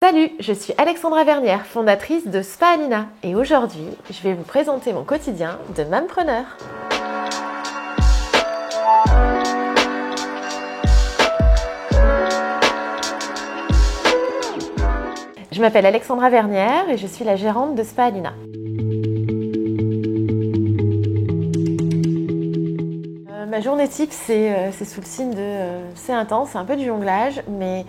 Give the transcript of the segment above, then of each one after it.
Salut, je suis Alexandra Vernière, fondatrice de Spa Alina et aujourd'hui, je vais vous présenter mon quotidien de mampreneur. Je m'appelle Alexandra Vernière et je suis la gérante de Spa Alina. Ma journée type, c'est sous le signe de... c'est intense, c'est un peu du jonglage, mais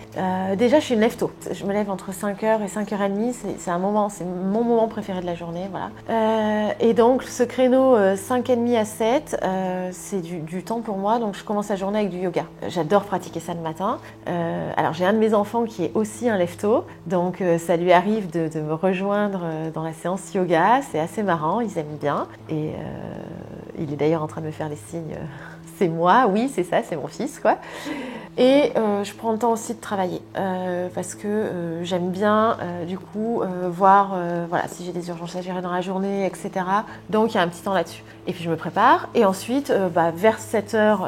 déjà je suis une lève-tôt. Je me lève entre 5h et 5h30, c'est mon moment préféré de la journée, voilà. Et donc ce créneau 5h30 à 7, c'est du temps pour moi, donc je commence la journée avec du yoga. J'adore pratiquer ça le matin. Alors j'ai un de mes enfants qui est aussi un lève-tôt, donc ça lui arrive de me rejoindre dans la séance yoga, c'est assez marrant, ils aiment bien. Et il est d'ailleurs en train de me faire les signes... C'est moi, oui, c'est ça, c'est mon fils, quoi. Et je prends le temps aussi de travailler parce que j'aime bien, du coup, voir voilà, si j'ai des urgences à gérer dans la journée, etc. Donc, il y a un petit temps là-dessus. Et puis, je me prépare. Et ensuite, vers 7h,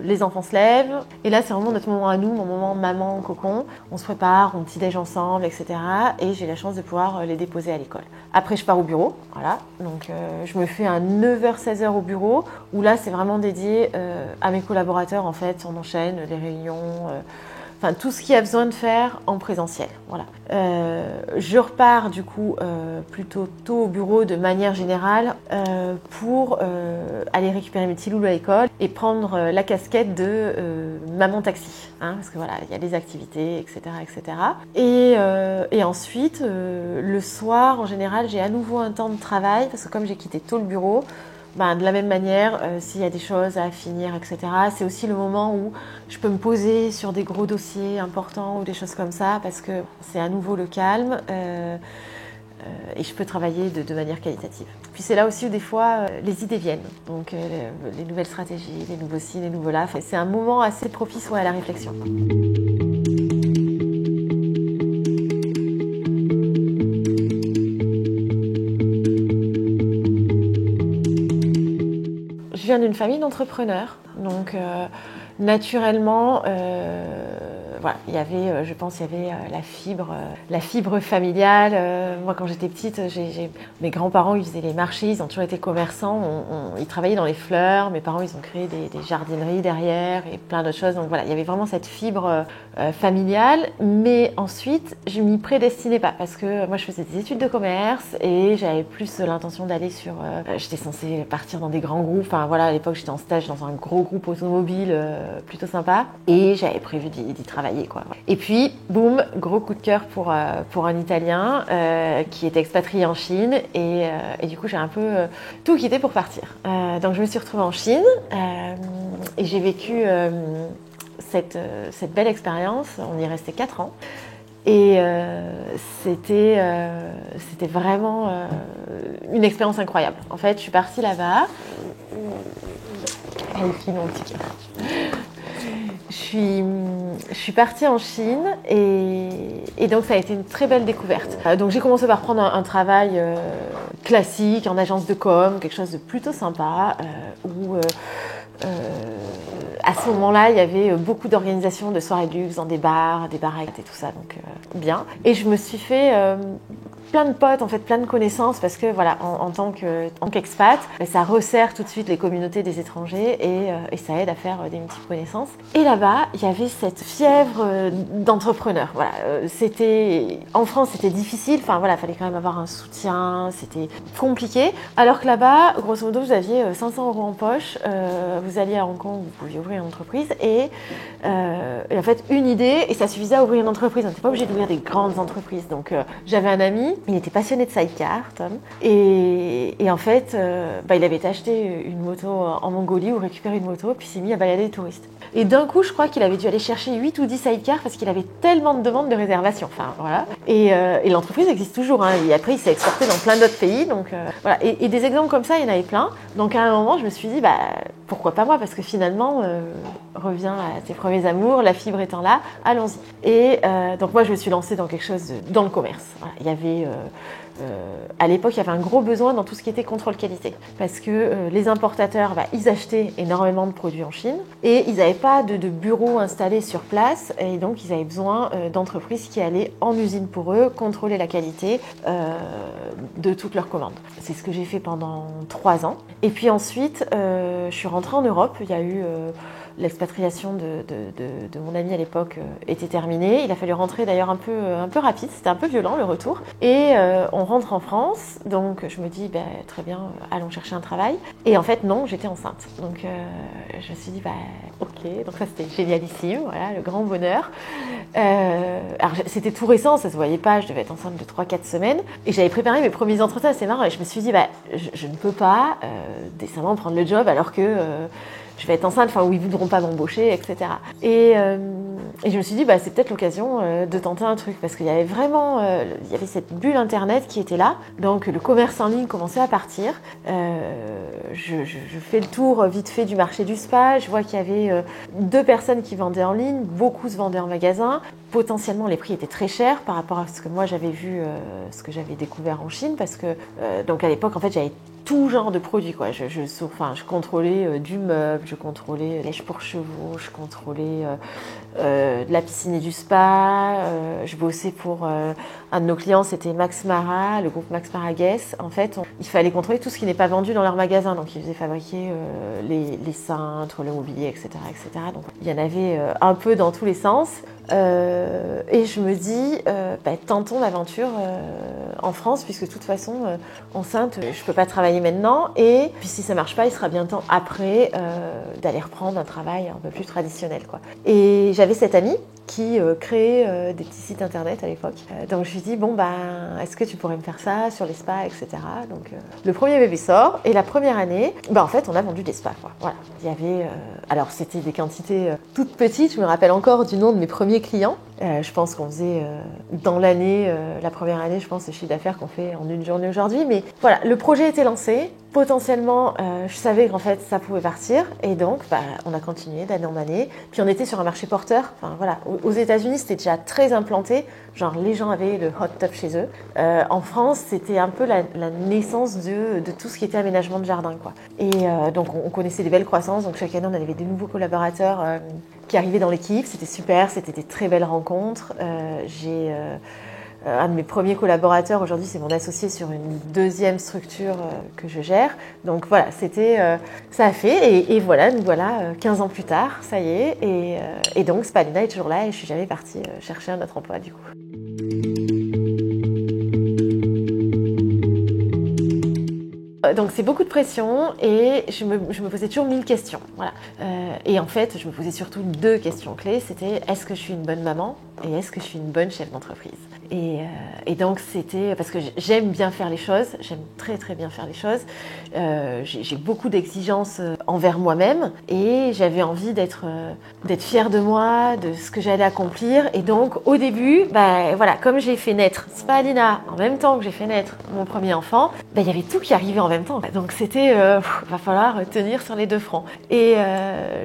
les enfants se lèvent. Et là, c'est vraiment notre moment à nous, mon moment maman, cocon. On se prépare, on petit-déj ensemble, etc. Et j'ai la chance de pouvoir les déposer à l'école. Après, je pars au bureau, voilà. Donc, je me fais un 9h-16h au bureau, où là, c'est vraiment dédié à mes collaborateurs, en fait. On enchaîne les réunions, enfin tout ce qu'il y a besoin de faire en présentiel. Voilà. Je repars du coup plutôt tôt au bureau de manière générale pour aller récupérer mes petits loulous à l'école et prendre la casquette de maman taxi, hein, parce que voilà, il y a des activités, etc., etc. Et ensuite, le soir, en général, j'ai à nouveau un temps de travail parce que comme j'ai quitté tôt le bureau. De la même manière, s'il y a des choses à finir, etc., c'est aussi le moment où je peux me poser sur des gros dossiers importants ou des choses comme ça parce que c'est à nouveau le calme et je peux travailler de manière qualitative. Puis c'est là aussi où des fois les idées viennent, donc les nouvelles stratégies, les nouveaux ci, les nouveaux là. C'est un moment assez propice à la réflexion. Je viens d'une famille d'entrepreneurs, donc naturellement, voilà, il y avait, je pense, il y avait la fibre familiale. Moi, quand j'étais petite, mes grands-parents, ils faisaient les marchés, ils ont toujours été commerçants, ils travaillaient dans les fleurs. Mes parents, ils ont créé des jardineries derrière et plein d'autres choses. Donc voilà, il y avait vraiment cette fibre familiale. Mais ensuite, je m'y prédestinais pas parce que moi, je faisais des études de commerce et j'avais plus l'intention d'aller sur. J'étais censée partir dans des grands groupes. Enfin voilà, à l'époque, j'étais en stage dans un gros groupe automobile plutôt sympa et j'avais prévu d'y travailler. Quoi. Et puis, boum, gros coup de cœur pour un Italien qui était expatrié en Chine et du coup, j'ai un peu tout quitté pour partir. Donc, je me suis retrouvée en Chine et j'ai vécu cette belle expérience. On y est resté 4 ans. Et c'était vraiment une expérience incroyable. En fait, je suis partie là-bas. Je suis partie en Chine et donc ça a été une très belle découverte. Donc j'ai commencé par prendre un travail classique en agence de com, quelque chose de plutôt sympa où à ce moment-là, il y avait beaucoup d'organisations de soirées de luxe dans des bars et tout ça, donc bien. Et je me suis fait plein de potes, en fait, plein de connaissances, parce que voilà, en tant qu'expat, ça resserre tout de suite les communautés des étrangers et ça aide à faire des multiples connaissances. Et là-bas, il y avait cette fièvre d'entrepreneur. Voilà, en France, c'était difficile. Enfin voilà, il fallait quand même avoir un soutien, c'était compliqué. Alors que là-bas, grosso modo, vous aviez 500 € en poche, vous alliez à Hong Kong, vous pouviez ouvrir une entreprise et en fait une idée et ça suffisait à ouvrir une entreprise. On n'était pas obligé d'ouvrir des grandes entreprises. Donc j'avais un ami. Il était passionné de sidecar, Tom, et en fait, il avait acheté une moto en Mongolie ou récupéré une moto, puis il s'est mis à balader les touristes. Et d'un coup, je crois qu'il avait dû aller chercher 8 ou 10 sidecars parce qu'il avait tellement de demandes de réservation. Enfin, voilà. Et l'entreprise existe toujours. Hein. Et après, il s'est exporté dans plein d'autres pays. Donc, voilà. Et des exemples comme ça, il y en avait plein. Donc, à un moment, je me suis dit, pourquoi pas moi? Parce que finalement... reviens à tes premiers amours, la fibre étant là, allons-y. Et donc moi je me suis lancée dans quelque chose dans le commerce. Voilà, il y avait à l'époque, il y avait un gros besoin dans tout ce qui était contrôle qualité. Parce que les importateurs, ils achetaient énormément de produits en Chine et ils n'avaient pas de bureau installé sur place. Et donc, ils avaient besoin d'entreprises qui allaient en usine pour eux contrôler la qualité de toutes leurs commandes. C'est ce que j'ai fait pendant 3 ans. Et puis ensuite, je suis rentrée en Europe. Il y a eu... l'expatriation de mon ami à l'époque était terminée. Il a fallu rentrer d'ailleurs un peu rapide, c'était un peu violent le retour. Et on rentre en France, donc je me dis très bien, allons chercher un travail. Et en fait non, j'étais enceinte. Donc je me suis dit ok, donc ça c'était génialissime, voilà, le grand bonheur. Alors c'était tout récent, ça se voyait pas, je devais être enceinte de 3-4 semaines. Et j'avais préparé mes premiers entretiens, c'est marrant, et je me suis dit je ne peux pas décemment prendre le job alors que... je vais être enceinte, où ils ne voudront pas m'embaucher, etc. Et je me suis dit, c'est peut-être l'occasion de tenter un truc, parce qu'il y avait vraiment, il y avait cette bulle Internet qui était là, donc le commerce en ligne commençait à partir. Je fais le tour vite fait du marché du spa, je vois qu'il y avait 2 personnes qui vendaient en ligne, beaucoup se vendaient en magasin. Potentiellement, les prix étaient très chers par rapport à ce que moi j'avais vu, ce que j'avais découvert en Chine, parce que donc à l'époque, en fait, j'avais tout genre de produits, quoi. Je contrôlais du meuble, je contrôlais lèche pour chevaux, je contrôlais de la piscine et du spa. Je bossais pour un de nos clients, c'était Max Mara, le groupe Max Mara Guess. En fait, il fallait contrôler tout ce qui n'est pas vendu dans leur magasin. Donc, ils faisaient fabriquer les cintres, le mobilier, etc., etc. Donc, il y en avait un peu dans tous les sens. Et je me dis, tentons l'aventure en France, puisque de toute façon, enceinte, je ne peux pas travailler maintenant. Et puis si ça ne marche pas, il sera bien temps après d'aller reprendre un travail un peu plus traditionnel, quoi. Et j'avais cette amie qui créait des petits sites internet à l'époque. Donc je lui dis, est-ce que tu pourrais me faire ça sur les spas, etc. Donc le premier bébé sort, et la première année, en fait, on a vendu des spas, quoi. Voilà. Il y avait, alors c'était des quantités toutes petites, je me rappelle encore du nom de mes premiers clients. Je pense qu'on faisait dans l'année, la première année, je pense, le chiffre d'affaires qu'on fait en une journée aujourd'hui. Mais voilà, le projet était lancé. Potentiellement, je savais qu'en fait, ça pouvait partir. Et donc, on a continué d'année en année. Puis on était sur un marché porteur. Enfin, voilà. Aux États-Unis, c'était déjà très implanté. Genre, les gens avaient le hot tub chez eux. En France, c'était un peu la naissance de tout ce qui était aménagement de jardin, quoi. Et donc, on connaissait des belles croissances. Donc, chaque année, on avait des nouveaux collaborateurs qui arrivaient dans l'équipe. C'était super. C'était des très belles rencontres. J'ai... un de mes premiers collaborateurs aujourd'hui, c'est mon associé sur une deuxième structure que je gère. Donc voilà, ça a fait et voilà, nous voilà 15 ans plus tard, ça y est. Et donc Spalina est toujours là et je suis jamais partie chercher un autre emploi du coup. Donc c'est beaucoup de pression et je me posais toujours 1000 questions. Voilà. Et en fait, je me posais surtout 2 questions clés. C'était est-ce que je suis une bonne maman et est-ce que je suis une bonne chef d'entreprise ? Et donc c'était parce que j'aime bien faire les choses, j'aime très très bien faire les choses. J'ai beaucoup d'exigences envers moi-même et j'avais envie d'être fière de moi, de ce que j'allais accomplir. Et donc au début, voilà, comme j'ai fait naître Spalina en même temps que j'ai fait naître mon premier enfant, il y avait tout qui arrivait en même temps. Donc c'était, va falloir tenir sur les 2 fronts. Et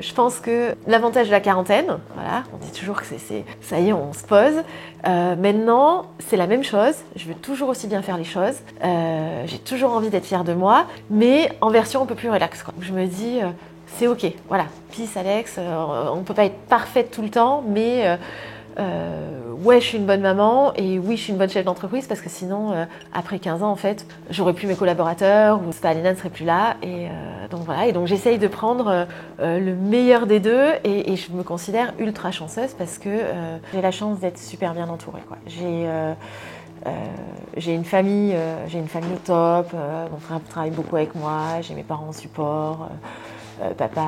je pense que l'avantage de la quarantaine, voilà, on dit toujours que c'est ça y est, on se pose. Maintenant, c'est la même chose. Je veux toujours aussi bien faire les choses. J'ai toujours envie d'être fière de moi, mais en version un peu plus relax, quoi. Je me dis, c'est ok, voilà. Peace, Alex. On ne peut pas être parfaite tout le temps, mais ouais, je suis une bonne maman et oui, je suis une bonne chef d'entreprise parce que sinon, après 15 ans, en fait, j'aurais plus mes collaborateurs ou Spalina ne serait plus là. Et donc voilà. Et donc j'essaye de prendre le meilleur des deux et je me considère ultra chanceuse parce que j'ai la chance d'être super bien entourée, quoi. J'ai une famille au top. Mon frère travaille beaucoup avec moi. J'ai mes parents en support. Papa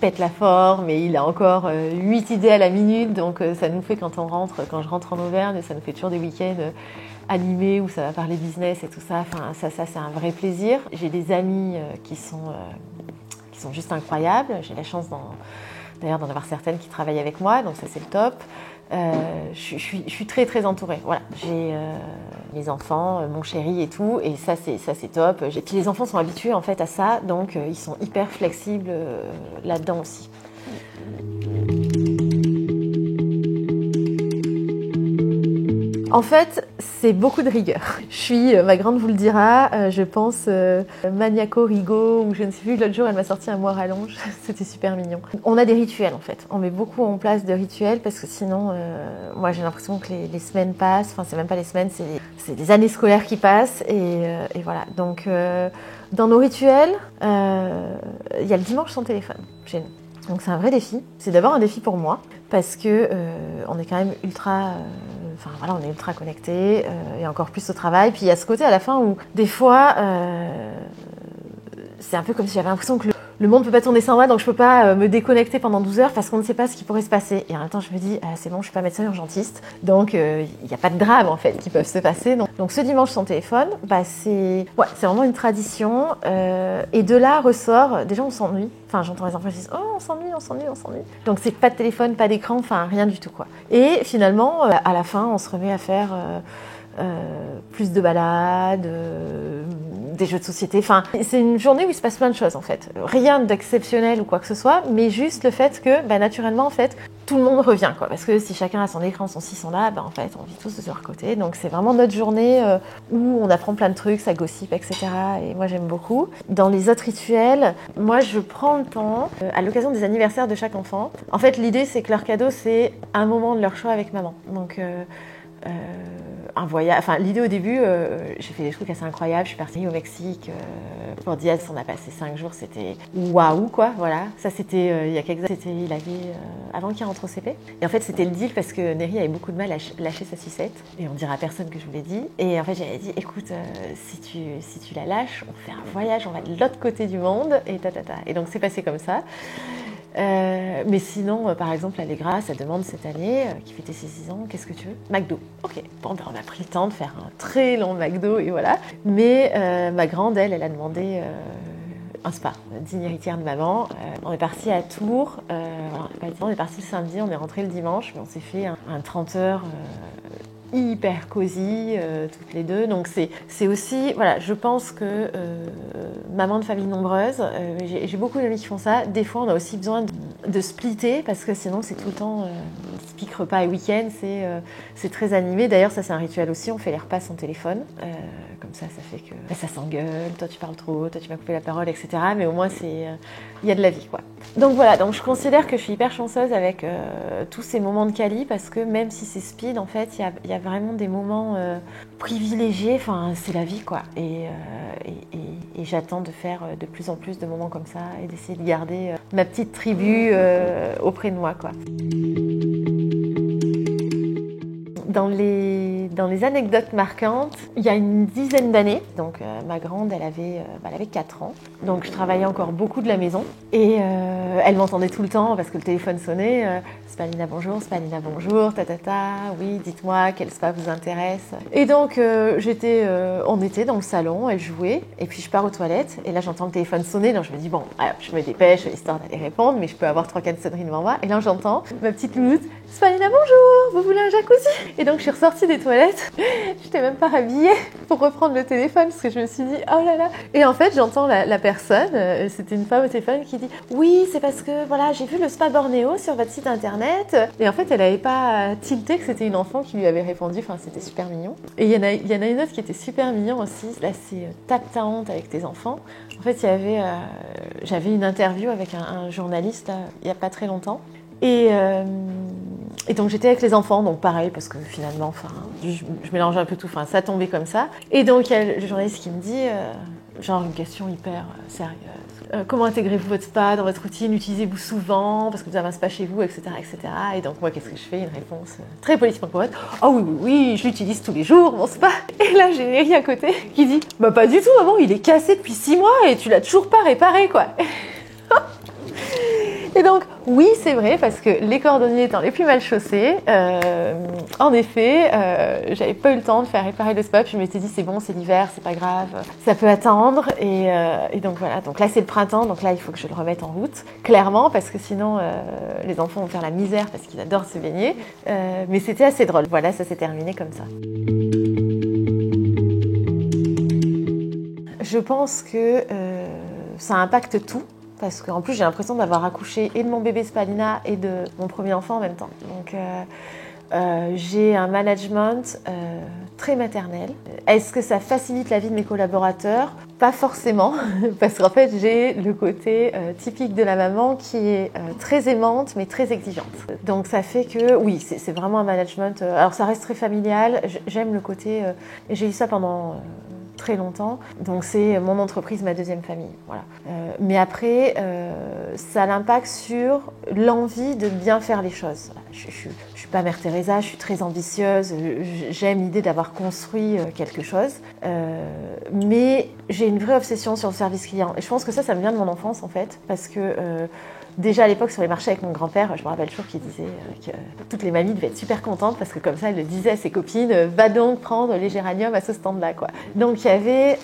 pète la forme mais il a encore 8 idées à la minute, donc ça nous fait quand je rentre en Auvergne, ça nous fait toujours des week-ends animés où ça va parler business et tout ça. Enfin, ça c'est un vrai plaisir. J'ai des amis qui sont juste incroyables. J'ai la chance d'ailleurs d'en avoir certaines qui travaillent avec moi, donc ça c'est le top. Je suis très très entourée. Voilà, j'ai mes enfants, mon chéri et tout, et ça c'est top. Et puis les enfants sont habitués en fait à ça, donc ils sont hyper flexibles là-dedans aussi. En fait, c'est beaucoup de rigueur. Je suis, ma grande vous le dira, je pense maniaco rigo, ou je ne sais plus, l'autre jour elle m'a sorti un mot rallonge, c'était super mignon. On a des rituels en fait, on met beaucoup en place de rituels parce que sinon, moi j'ai l'impression que les semaines passent, enfin c'est même pas les semaines, c'est des années scolaires qui passent et voilà. Donc dans nos rituels, il y a le dimanche sans téléphone chez nous. Donc c'est un vrai défi. C'est d'abord un défi pour moi parce que on est quand même ultra, enfin voilà, on est ultra connectés et encore plus au travail. Puis il y a ce côté à la fin où des fois, c'est un peu comme si j'avais l'impression que le monde ne peut pas tourner sans moi, donc je ne peux pas me déconnecter pendant 12 heures parce qu'on ne sait pas ce qui pourrait se passer. Et en même temps, je me dis, c'est bon, je ne suis pas médecin urgentiste, donc il n'y a pas de drame en fait qui peuvent se passer. Donc ce dimanche sans téléphone, c'est vraiment une tradition. Et de là ressort, déjà on s'ennuie. Enfin, j'entends les enfants qui disent, oh, on s'ennuie. Donc c'est pas de téléphone, pas d'écran, enfin rien du tout quoi. Et finalement, à la fin, on se remet à faire plus de balades, des jeux de société. Enfin, c'est une journée où il se passe plein de choses en fait. Rien d'exceptionnel ou quoi que ce soit, mais juste le fait que naturellement en fait, tout le monde revient quoi. Parce que si chacun a son écran, son ci, son là, en fait, on vit tous de leur côté. Donc c'est vraiment notre journée où on apprend plein de trucs, ça gossip, etc. Et moi j'aime beaucoup. Dans les autres rituels, moi je prends le temps, à l'occasion des anniversaires de chaque enfant. En fait, l'idée c'est que leur cadeau c'est un moment de leur choix avec maman. Donc un voyage, enfin l'idée au début, j'ai fait des trucs assez incroyables, je suis partie au Mexique, pour Diaz on a passé 5 jours, c'était waouh quoi, voilà, ça c'était il y a quelques années, il avait, avant qu'il rentre au CP, et en fait c'était le deal parce que Neri avait beaucoup de mal à lâcher sa sucette, et on dira à personne que je vous l'ai dit, et en fait j'avais dit écoute, si tu la lâches, on fait un voyage, on va de l'autre côté du monde, et et donc c'est passé comme ça. Mais sinon, par exemple, Allegra, ça demande cette année, qui fêtait ses 6 ans, qu'est-ce que tu veux? McDo. Ok, bon, on a pris le temps de faire un très long McDo et voilà. Mais ma grande, elle a demandé un spa, digne héritière de maman. On est parti à Tours, on est parti le samedi, on est rentré le dimanche, mais on s'est fait un 30 heures hyper cosy, toutes les deux. Donc c'est aussi, voilà, je pense que maman de famille nombreuse, j'ai beaucoup d'amis qui font ça. Des fois, on a aussi besoin de splitter parce que sinon, c'est tout le temps speak repas et week-end, c'est très animé. D'ailleurs, ça, c'est un rituel aussi. On fait les repas sans téléphone. Comme ça fait que ça s'engueule. Toi, tu parles trop. Toi, tu m'as coupé la parole, etc. Mais au moins, il y a de la vie, quoi. Donc voilà, donc je considère que je suis hyper chanceuse avec tous ces moments de quali parce que même si c'est speed, en fait, il y a vraiment des moments privilégiés. Enfin, c'est la vie, quoi. Et j'attends de faire de plus en plus de moments comme ça et d'essayer de garder ma petite tribu auprès de moi, quoi. Dans les anecdotes marquantes, il y a une dizaine d'années, donc ma grande, elle avait 4 ans, donc je travaillais encore beaucoup de la maison et elle m'entendait tout le temps parce que le téléphone sonnait, Spalina bonjour, oui, dites-moi, quel spa vous intéresse. Et donc on était dans le salon, elle jouait, et puis je pars aux toilettes, et là j'entends le téléphone sonner, donc je me dis bon, je me dépêche, histoire d'aller répondre, mais je peux avoir 3-4 sonneries devant moi, et là j'entends ma petite louloute, Spalina bonjour, vous voulez un jacuzzi? Et donc je suis ressortie des toilettes, je n'étais même pas habillée pour reprendre le téléphone parce que je me suis dit oh là là. Et en fait j'entends la personne, c'était une femme au téléphone qui dit oui c'est parce que voilà j'ai vu le spa Bornéo sur votre site internet. Et en fait elle n'avait pas tilté que c'était une enfant qui lui avait répondu, enfin c'était super mignon. Et il y en a une autre qui était super mignon aussi, là c'est tape ta honte avec tes enfants. En fait j'avais une interview avec un journaliste là, il n'y a pas très longtemps. Et donc j'étais avec les enfants, donc pareil, parce que finalement, je mélangeais un peu tout, ça tombait comme ça. Et donc il y a le journaliste qui me dit, genre une question hyper sérieuse. Comment intégrez-vous votre spa dans votre routine? Utilisez-vous souvent? Parce que vous avez un spa chez vous, etc., etc. Et donc moi, qu'est-ce que je fais? Une réponse très politiquement correcte. Oh oui, je l'utilise tous les jours, mon spa. Et là, j'ai Néry à côté qui dit, bah pas du tout, maman, il est cassé depuis 6 mois et tu l'as toujours pas réparé, quoi. Et donc, oui, c'est vrai, parce que les cordonniers étant les plus mal chaussés, en effet, j'avais pas eu le temps de faire réparer le spa, puis je m'étais dit, c'est bon, c'est l'hiver, c'est pas grave, ça peut attendre, et donc voilà. Donc là, c'est le printemps, donc là, il faut que je le remette en route, clairement, parce que sinon, les enfants vont faire la misère, parce qu'ils adorent se baigner, mais c'était assez drôle. Voilà, ça s'est terminé comme ça. Je pense que ça impacte tout. parce qu'en plus j'ai l'impression d'avoir accouché et de mon bébé Spalina et de mon premier enfant en même temps. Donc j'ai un management très maternel. Est-ce que ça facilite la vie de mes collaborateurs? Pas forcément, parce qu'en fait j'ai le côté typique de la maman qui est très aimante mais très exigeante. Donc ça fait que oui, c'est vraiment un management. Alors ça reste très familial, j'aime le côté... j'ai eu ça pendant... très longtemps, donc c'est mon entreprise, ma deuxième famille, voilà. Mais après, ça a l'impact sur l'envie de bien faire les choses. Je suis pas Mère Teresa, je suis très ambitieuse, j'aime l'idée d'avoir construit quelque chose, mais j'ai une vraie obsession sur le service client. Et je pense que ça me vient de mon enfance en fait, parce que déjà à l'époque sur les marchés avec mon grand-père, je me rappelle toujours qu'il disait que toutes les mamies devaient être super contentes parce que comme ça elle le disait à ses copines, va donc prendre les géraniums à ce stand-là quoi. Donc il y avait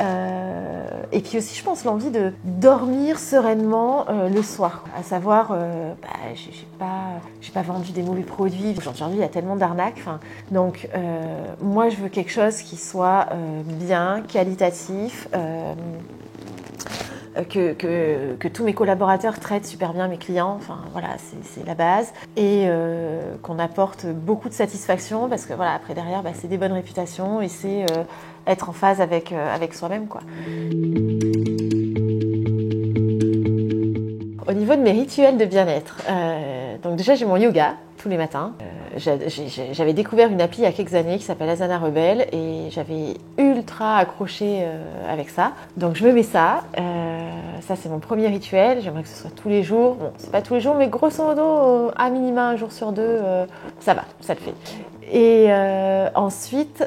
et puis aussi je pense l'envie de dormir sereinement le soir, à savoir j'ai pas vendu des mauvais produits. Aujourd'hui il y a tellement d'arnaques. Donc moi je veux quelque chose qui soit bien, qualitatif. Que tous mes collaborateurs traitent super bien mes clients, enfin voilà, c'est la base, et qu'on apporte beaucoup de satisfaction parce que voilà, après derrière, c'est des bonnes réputations et c'est être en phase avec soi-même quoi. Au niveau de mes rituels de bien-être, donc déjà j'ai mon yoga tous les matins. J'avais découvert une appli il y a quelques années qui s'appelle Asana Rebelle et j'avais ultra accroché avec ça. Donc je me mets ça. Ça c'est mon premier rituel. J'aimerais que ce soit tous les jours. Bon, c'est pas tous les jours, mais grosso modo, à minima un jour sur deux, ça va, ça le fait. Et ensuite,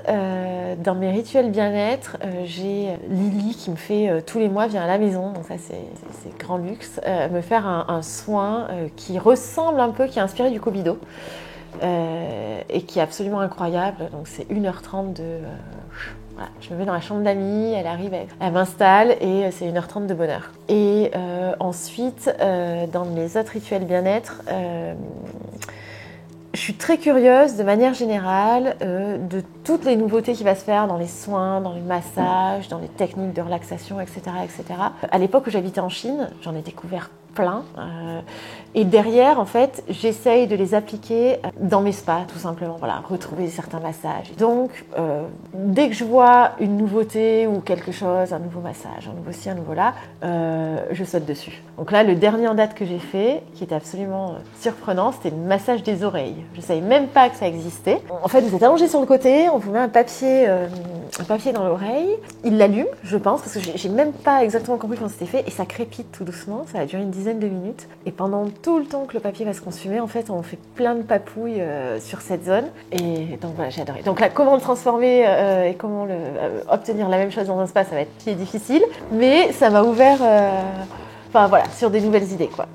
dans mes rituels bien-être, j'ai Lily qui me fait tous les mois, vient à la maison, donc ça c'est grand luxe, me faire un soin qui ressemble un peu, qui est inspiré du Covido. Et qui est absolument incroyable. Donc c'est 1h30 de... voilà. Je me mets dans la chambre d'amis, elle arrive, elle m'installe et c'est 1h30 de bonheur. Et ensuite, dans mes autres rituels bien-être, je suis très curieuse de manière générale de toutes les nouveautés qui vont se faire dans les soins, dans les massages, dans les techniques de relaxation, etc. etc. À l'époque où j'habitais en Chine, j'en ai découvert plein. Et derrière, en fait, j'essaye de les appliquer dans mes spas, tout simplement. Voilà, retrouver certains massages. Donc, dès que je vois une nouveauté ou quelque chose, un nouveau massage, un nouveau ci, un nouveau là, je saute dessus. Donc là, le dernier en date que j'ai fait, qui était absolument surprenant, c'était le massage des oreilles. Je ne savais même pas que ça existait. En fait, vous êtes allongé sur le côté, on vous met un papier dans l'oreille. Il l'allume, je pense, parce que j'ai même pas exactement compris comment c'était fait, et ça crépite tout doucement. Ça a duré une dizaine de minutes. Et pendant tout le temps que le papier va se consumer, en fait, on fait plein de papouilles sur cette zone. Et donc voilà, j'ai adoré. Donc là, comment le transformer et comment obtenir la même chose dans un spa, ça va être difficile. Mais ça m'a ouvert, voilà, sur des nouvelles idées, quoi.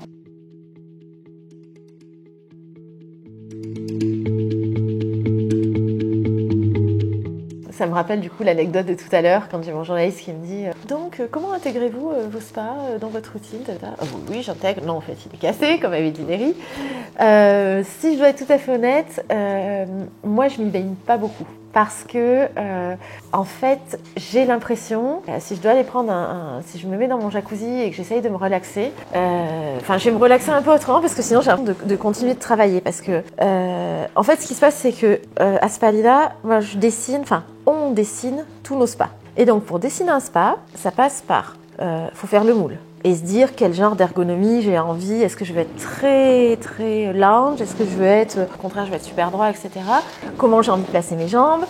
Ça me rappelle du coup l'anecdote de tout à l'heure quand j'ai mon journaliste qui me dit donc comment intégrez-vous vos spas dans votre routine Oui, j'intègre. Non, en fait, il est cassé, comme avait dit Néry. Si je dois être tout à fait honnête, moi je m'y baigne pas beaucoup. Parce que, en fait, j'ai l'impression, si je dois aller prendre si je me mets dans mon jacuzzi et que j'essaye de me relaxer, je vais me relaxer un peu autrement parce que sinon j'ai l'impression de continuer de travailler. Parce que, en fait, ce qui se passe, c'est que à Spalina, moi, on dessine tous nos spas. Et donc, pour dessiner un spa, ça passe par, faut faire le moule. Et se dire quel genre d'ergonomie j'ai envie, est-ce que je veux être très très lounge, est-ce que je veux être, au contraire je veux être super droit, etc. Comment j'ai envie de placer mes jambes.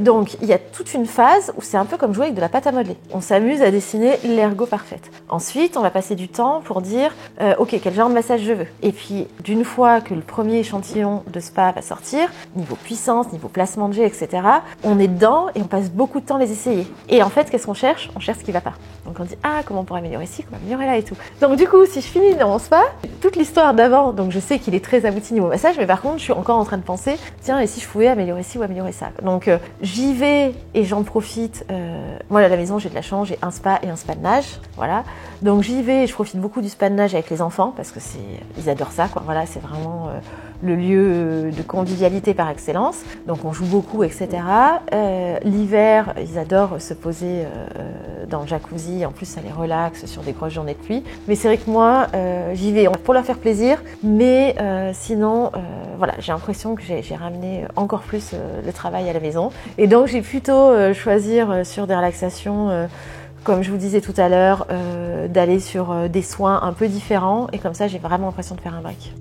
Donc il y a toute une phase où c'est un peu comme jouer avec de la pâte à modeler. On s'amuse à dessiner l'ergo parfaite. Ensuite on va passer du temps pour dire ok, quel genre de massage je veux. Et puis d'une fois que le premier échantillon de spa va sortir, niveau puissance, niveau placement de jet, etc. on est dedans et on passe beaucoup de temps à les essayer. Et en fait qu'est-ce qu'on cherche? On cherche ce qui va pas. Donc on dit comment on pourrait améliorer ici, comment améliorer là et tout. Donc du coup, si je finis dans mon spa, toute l'histoire d'avant, donc je sais qu'il est très abouti niveau massage, mais par contre, je suis encore en train de penser, tiens, et si je pouvais améliorer ci ou améliorer ça. Donc j'y vais et j'en profite. Moi, à la maison, j'ai de la chance, j'ai un spa et un spa de nage, voilà. Donc j'y vais et je profite beaucoup du spa de nage avec les enfants parce que ils adorent ça, quoi. Voilà, c'est vraiment le lieu de convivialité par excellence. Donc on joue beaucoup, etc. L'hiver, ils adorent se poser dans le jacuzzi. En plus, ça les relaxe sur des grosses journées de pluie. Mais c'est vrai que moi, j'y vais pour leur faire plaisir. Mais sinon, voilà, j'ai l'impression que j'ai ramené encore plus le travail à la maison. Et donc, j'ai plutôt choisir sur des relaxations, comme je vous disais tout à l'heure, d'aller sur des soins un peu différents. Et comme ça, j'ai vraiment l'impression de faire un break.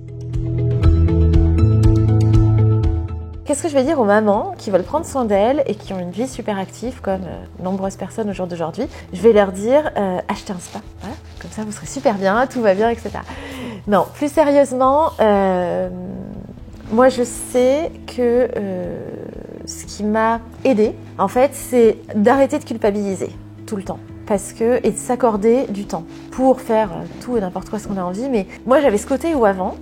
Qu'est-ce que je vais dire aux mamans qui veulent prendre soin d'elles et qui ont une vie super active, comme nombreuses personnes au jour d'aujourd'hui? Je vais leur dire, achetez un spa, voilà. Comme ça vous serez super bien, tout va bien, etc. Non, plus sérieusement, moi je sais que ce qui m'a aidée, en fait, c'est d'arrêter de culpabiliser tout le temps. Et de s'accorder du temps pour faire tout et n'importe quoi ce qu'on a envie. Mais moi j'avais ce côté où avant,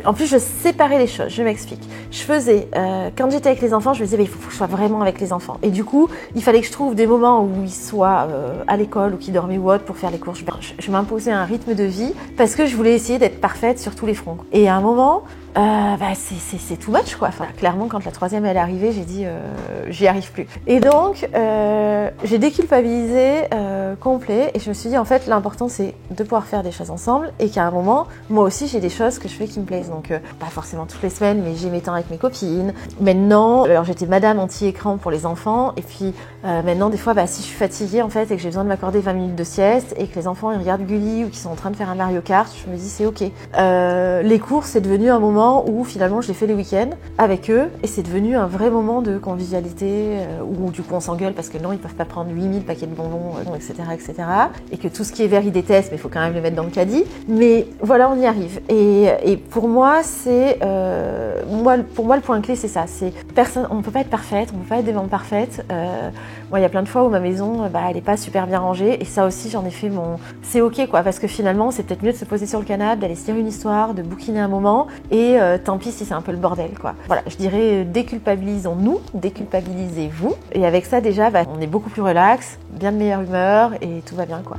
en plus, je séparais les choses, je m'explique. Je faisais, quand j'étais avec les enfants, je me disais, il faut que je sois vraiment avec les enfants. Et du coup, il fallait que je trouve des moments où ils soient à l'école ou qu'ils dormaient ou autre pour faire les courses. Je m'imposais un rythme de vie parce que je voulais essayer d'être parfaite sur tous les fronts. Et à un moment, c'est too much, quoi. Enfin, clairement, quand la troisième elle est arrivée, j'ai dit, j'y arrive plus. Et donc, j'ai déculpabilisé complet et je me suis dit, en fait, l'important, c'est de pouvoir faire des choses ensemble et qu'à un moment, moi aussi, j'ai des choses que je fais qui me plaisent. Donc, pas forcément toutes les semaines, mais j'ai mes temps avec mes copines. Maintenant, alors j'étais madame anti-écran pour les enfants. Et puis, maintenant, des fois, si je suis fatiguée, en fait, et que j'ai besoin de m'accorder 20 minutes de sieste et que les enfants, ils regardent Gulli ou qu'ils sont en train de faire un Mario Kart, je me dis, c'est OK. Les courses, c'est devenu un moment où, finalement, je les fais les week-ends avec eux. Et c'est devenu un vrai moment de convivialité où, du coup, on s'engueule parce que non, ils peuvent pas prendre 8000 paquets de bonbons, etc., etc. Et que tout ce qui est vert, ils détestent, mais il faut quand même le mettre dans le caddie. Mais voilà, on y arrive. Et pour moi, pour moi, le point clé, c'est ça. On ne peut pas être parfaite, on ne peut pas être des mamans parfaites. Moi, il y a plein de fois où ma maison, elle n'est pas super bien rangée. Et ça aussi, j'en ai fait c'est OK, quoi. Parce que finalement, c'est peut-être mieux de se poser sur le canapé, d'aller se lire une histoire, de bouquiner un moment. Et tant pis si c'est un peu le bordel, quoi. Voilà, je dirais déculpabilisons-nous, déculpabilisez-vous. Et avec ça, déjà, on est beaucoup plus relax, bien de meilleure humeur et tout va bien, quoi.